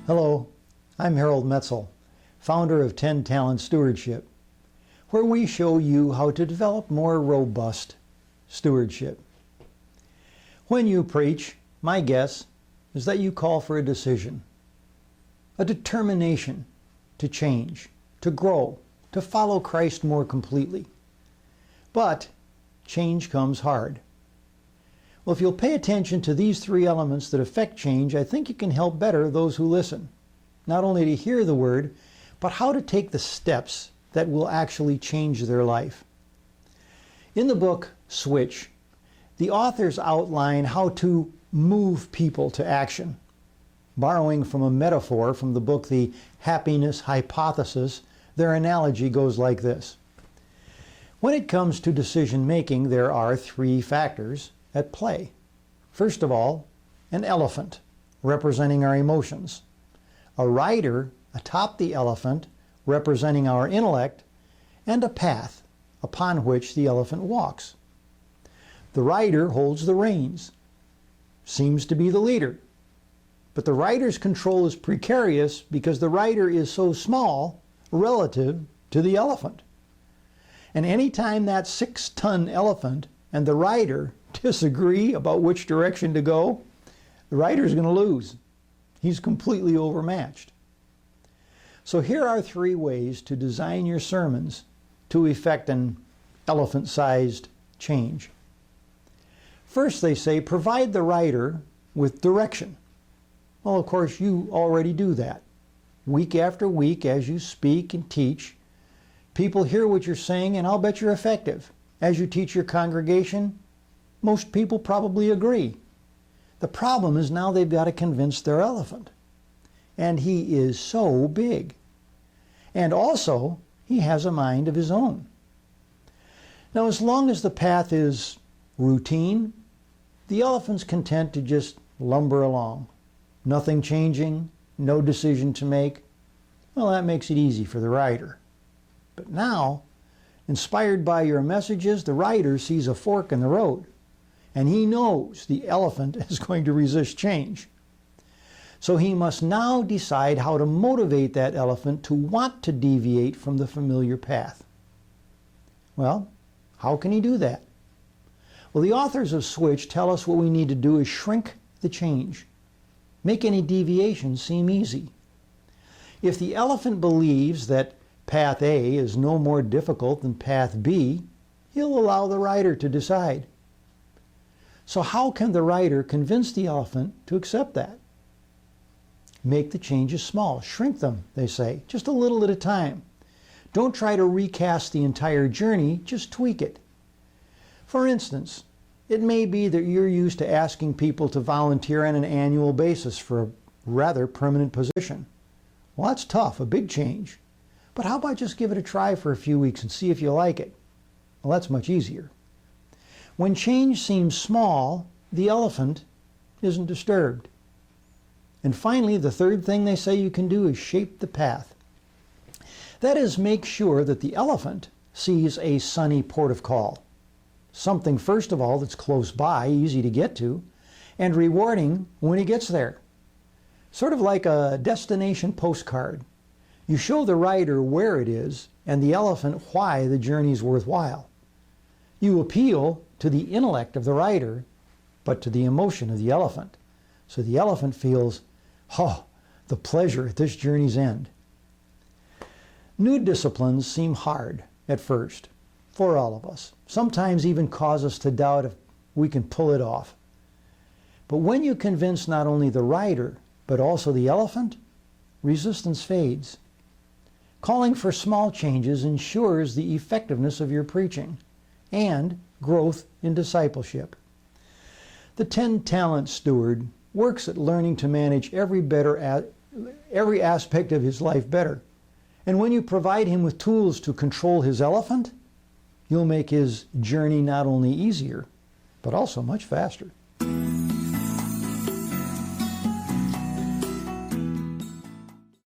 Hello, I'm Harold Metzel, founder of 10 Talent Stewardship, where we show you how to develop more robust stewardship. When you preach, my guess is that you call for a decision, a determination to change, to grow, to follow Christ more completely. But change comes hard. Well, if you'll pay attention to these three elements that affect change, I think you can help better those who listen, not only to hear the word, but how to take the steps that will actually change their life. In the book Switch, the authors outline how to move people to action. Borrowing from a metaphor from the book The Happiness Hypothesis, their analogy goes like this. When it comes to decision making, there are three factors at play. First of all, an elephant representing our emotions, a rider atop the elephant representing our intellect, and a path upon which the elephant walks. The rider holds the reins, seems to be the leader, but the rider's control is precarious because the rider is so small relative to the elephant. And anytime that 6-ton elephant and the rider disagree about which direction to go, the rider's going to lose. He's completely overmatched. So here are three ways to design your sermons to effect an elephant-sized change. First, they say, provide the rider with direction. Well, of course, you already do that. Week after week, as you speak and teach, people hear what you're saying, and I'll bet you're effective. As you teach your congregation, most people probably agree. The problem is now they've got to convince their elephant. And he is so big. And also, he has a mind of his own. Now, as long as the path is routine, the elephant's content to just lumber along. Nothing changing, no decision to make. Well, that makes it easy for the rider. But now, inspired by your messages, the rider sees a fork in the road. And he knows the elephant is going to resist change. So he must now decide how to motivate that elephant to want to deviate from the familiar path. Well, how can he do that? Well, the authors of Switch tell us what we need to do is shrink the change. Make any deviation seem easy. If the elephant believes that path A is no more difficult than path B, he'll allow the rider to decide. So how can the rider convince the elephant to accept that? Make the changes small. Shrink them, they say, just a little at a time. Don't try to recast the entire journey, just tweak it. For instance, it may be that you're used to asking people to volunteer on an annual basis for a rather permanent position. Well, that's tough, a big change. But how about just give it a try for a few weeks and see if you like it? Well, that's much easier. When change seems small, the elephant isn't disturbed. And finally, the third thing they say you can do is shape the path. That is, make sure that the elephant sees a sunny port of call. Something, first of all, that's close by, easy to get to, and rewarding when he gets there. Sort of like a destination postcard. You show the rider where it is and the elephant why the journey's worthwhile. You appeal to the intellect of the rider, but to the emotion of the elephant. So the elephant feels, oh, the pleasure at this journey's end. New disciplines seem hard at first for all of us. Sometimes even cause us to doubt if we can pull it off. But when you convince not only the rider, but also the elephant, resistance fades. Calling for small changes ensures the effectiveness of your preaching and growth in discipleship. The 10 Talent Steward works at learning to manage every aspect of his life better. And when you provide him with tools to control his elephant, you'll make his journey not only easier, but also much faster.